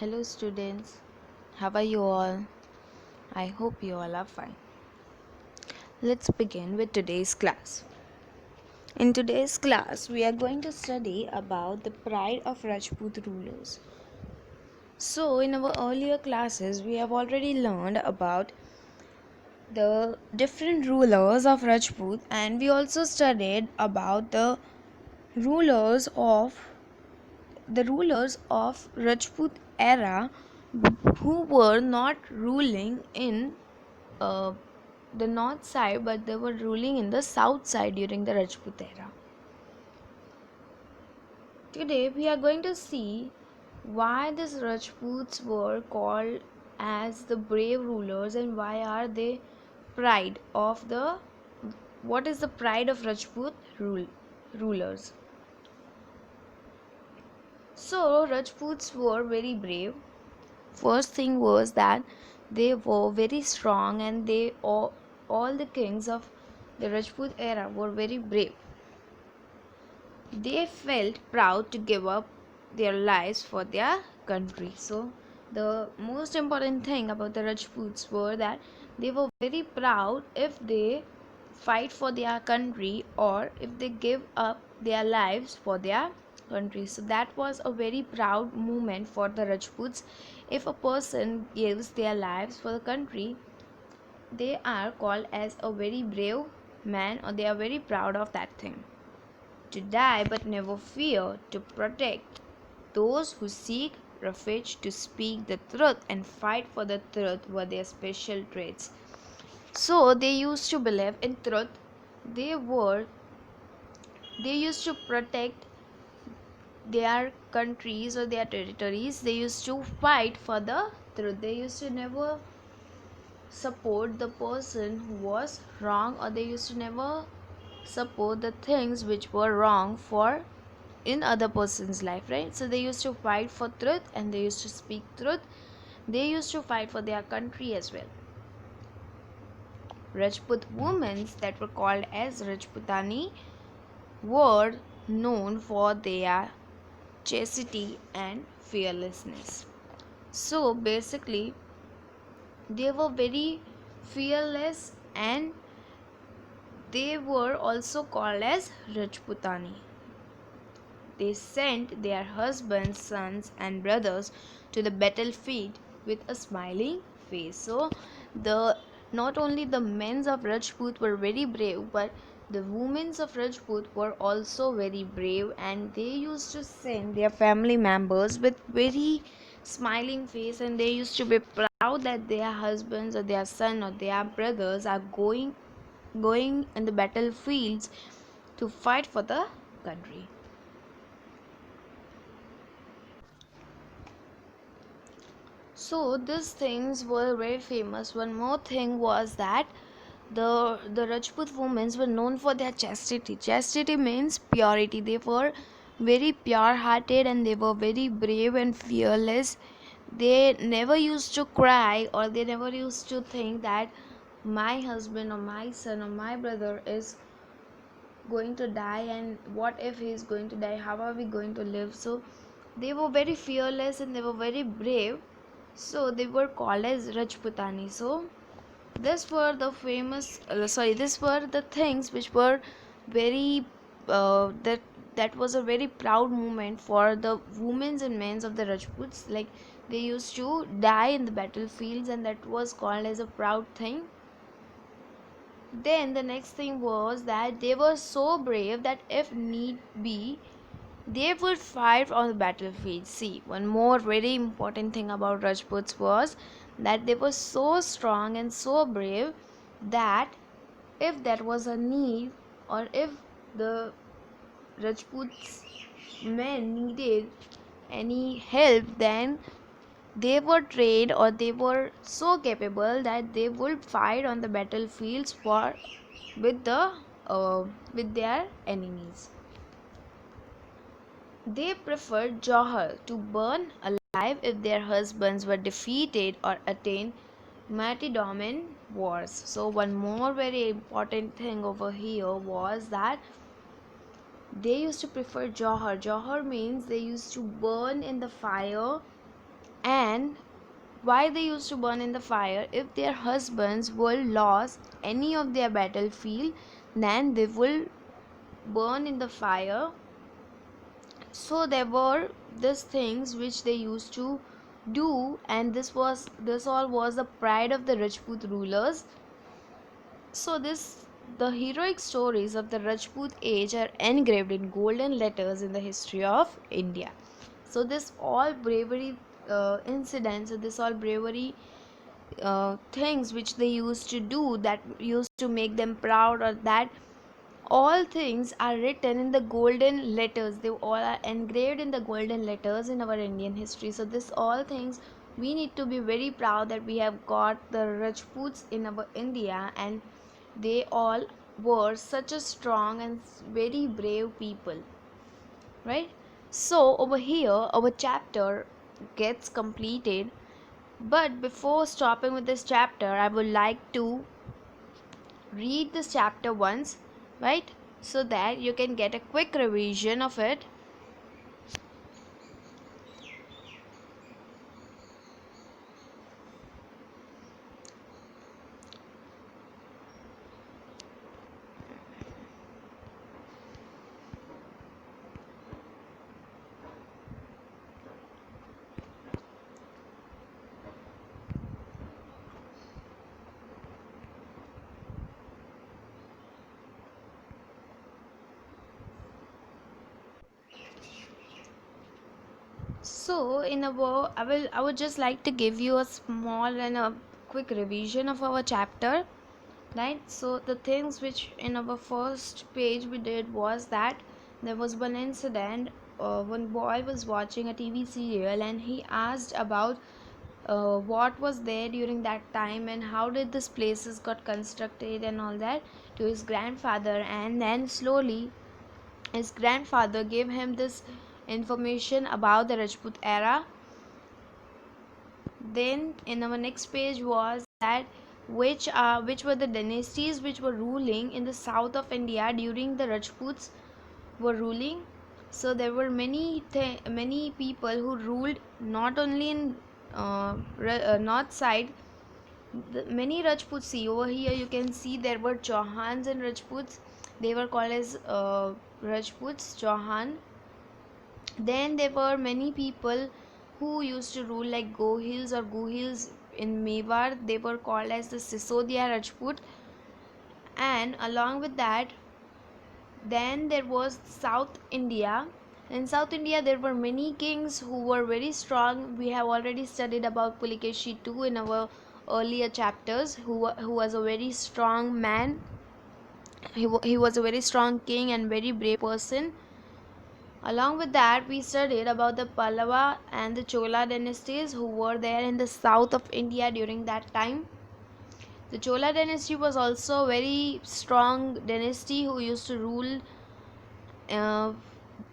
Hello students, how are you all? I hope you all are fine. Let's begin with today's class. In today's class, we are going to study about the pride of Rajput rulers. So, in our earlier classes, we have already learned about the different rulers of Rajput, and we also studied about rulers of the rulers of Rajput era who were not ruling in uh, the north side, but they were ruling in the south side during the Rajput era. Today we are going to see why these Rajputs were called as the brave rulers and why are they pride of the what is the pride of Rajput rulers. So Rajputs were very brave. First thing was that they were very strong and all the kings of the Rajput era were very brave. They felt proud to give up their lives for their country. So the most important thing about the Rajputs were that they were very proud if they fight for their country or if they give up their lives for their country. So that was a very proud moment for the Rajputs. If a person gives their lives for the country, they are called as a very brave man or they are very proud of that thing. To die but never fear, to protect those who seek refuge, to speak the truth and fight for the truth were their special traits. So they used to believe in truth. They were they used to protect their countries or their territories. They used to fight for the truth. They used to never support the person who was wrong, or they used to never support the things which were wrong for in other person's life, right? So they used to fight for truth and they used to speak truth. They used to fight for their country as well. Rajput women that were called as Rajputani were known for their chastity and fearlessness. So basically they were very fearless and they were also called as Rajputani. They sent their husbands, sons, and brothers to the battlefield with a smiling face. So, the not only the men of Rajput were very brave, but the women of Rajput were also very brave, and they used to send their family members with very smiling face, and they used to be proud that their husbands or their son or their brothers are going in the battlefields to fight for the country. So these things were very famous. One more thing was that the Rajput women were known for their chastity. Chastity means purity. They were very pure-hearted and they were very brave and fearless. They never used to cry or they never used to think that my husband or my son or my brother is going to die and what if he is going to die, how are we going to live. So they were very fearless and they were very brave, so they were called as Rajputani. So this were the these were the things which were very that was a very proud moment for the women and men of the Rajputs. Like they used to die in the battlefields and that was called as a proud thing. Then the next thing was that they were so brave that if need be, they would fight on the battlefield. See, one more very important thing about Rajputs was that they were so strong and so brave that if there was a need or if the Rajputs men needed any help, then they were trained or they were so capable that they would fight on the battlefields for with the with their enemies. They preferred Johar to burn alive if their husbands were defeated or attained martyrdom wars. So one more very important thing over here was that they used to prefer Johar. Johar means they used to burn in the fire And why they used to burn in the fire? If their husbands were lost any of their battlefield, then they will burn in the fire. So there were these things which they used to do, and this all was the pride of the Rajput rulers. So this the heroic stories of the Rajput age are engraved in golden letters in the history of India. So this all bravery incidents, this all bravery things which they used to do, that used to make them proud, or that all things are written in the golden letters. They all are engraved in the golden letters in our Indian history. So this all things we need to be very proud that we have got the Rajputs in our India, and they all were such a strong and very brave people, right? So over here our chapter gets completed, but before stopping with this chapter I would like to read this chapter once, right, so that you can get a quick revision of it. So in our I would just like to give you a small and a quick revision of our chapter, right? So the things which in our first page we did was that there was one incident. One boy was watching a TV serial and he asked about what was there during that time and how did this places got constructed and all that to his grandfather. And then slowly his grandfather gave him this information about the Rajput era. Then in our next page was that which were the dynasties which were ruling in the south of India during the Rajputs were ruling. So there were many people who ruled not only in north side. Many Rajputs, see over here you can see there were Chauhans and Rajputs. They were called as Rajputs, Chauhan. Then there were many people who used to rule like Gohils or Guhils in Mewar. They were called as the Sisodia Rajput. And along with that, then there was South India. In South India, there were many kings who were very strong. We have already studied about Pulikeshi II in our earlier chapters, who was a very strong man. He was a very strong king and very brave person. Along with that, we studied about the Pallava and the Chola dynasties who were there in the south of India during that time. The Chola dynasty was also a very strong dynasty who used to rule. Uh,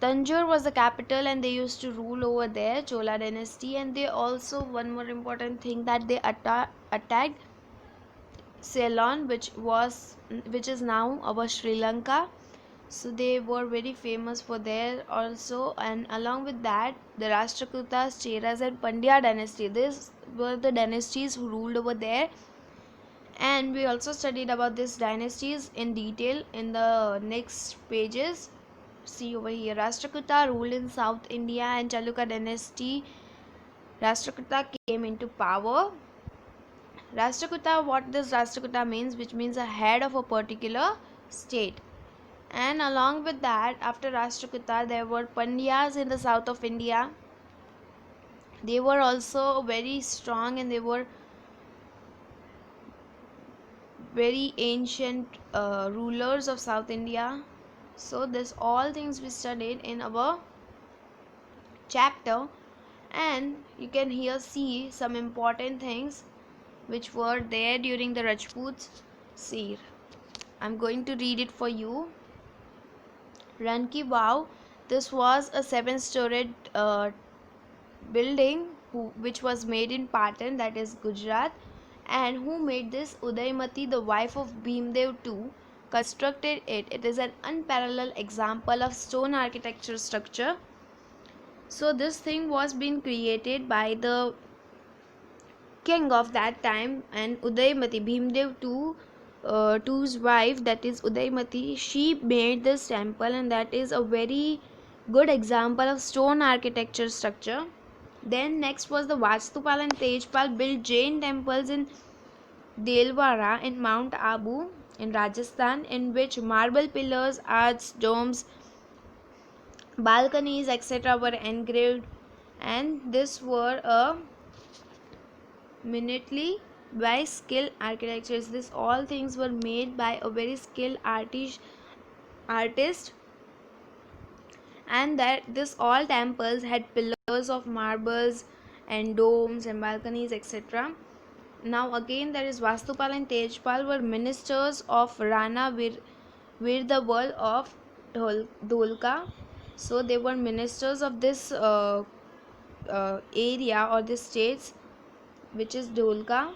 Tanjore was the capital and they used to rule over there, Chola dynasty. And they also, one more important thing, that they attacked Ceylon, which is now our Sri Lanka. So they were very famous for there also. And along with that, the Rashtrakutas, Cheras and Pandya dynasty, these were the dynasties who ruled over there. And we also studied about these dynasties in detail in the next pages. See over here, Rashtrakuta ruled in South India and Chaluka dynasty. Rashtrakuta came into power. Rashtrakuta, what this Rashtrakuta means, which means a head of a particular state. And along with that, after Rashtrakuta, there were Pandyas in the south of India. They were also very strong and they were very ancient rulers of South India. So this all things we studied in our chapter, and you can here see some important things which were there during the Rajputs. See, I'm going to read it for you. Ranki Wow, this was a 7-storied building which was made in Patan, that is Gujarat. And who made this? Udaymati, the wife of Bhimdev II, constructed it. It is an unparalleled example of stone architecture structure. So this thing was being created by the king of that time, and Udaymati, Bhimdev two's wife, that is Udaymati, she made this temple, and that is a very good example of stone architecture structure. Then next was the Vastupal and Tejpal built Jain temples in Delwara in Mount Abu in Rajasthan, in which marble pillars, arches, domes, balconies, etc. were engraved, and this were a minutely by skilled architects. This all things were made by a very skilled artist, and that this all temples had pillars of marbles and domes and balconies, etc. Now again, there is Vastupal and Tejpal were ministers of Rana Virdabal of Dholka. So they were ministers of this area or this states, which is Dholka.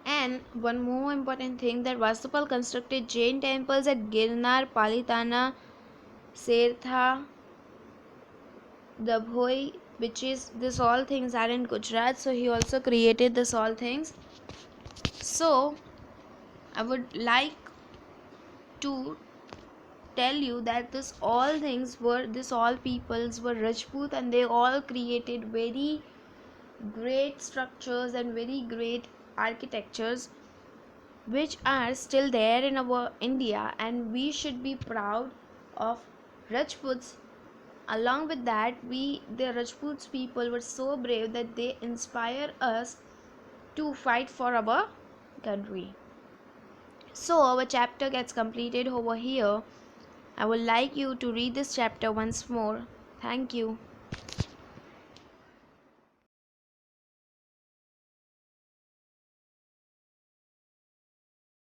And one more important thing, that Vastupal constructed Jain temples at Girnar, Palitana, Sertha, Dabhoi, which is this all things are in Gujarat. So he also created this all things. So I would like to tell you that this all peoples were Rajput, and they all created very great structures and very great architectures, which are still there in our India, and we should be proud of Rajputs. Along with that, the Rajputs people were so brave that they inspire us to fight for our country. So our chapter gets completed over here. I would like you to read this chapter once more. Thank you.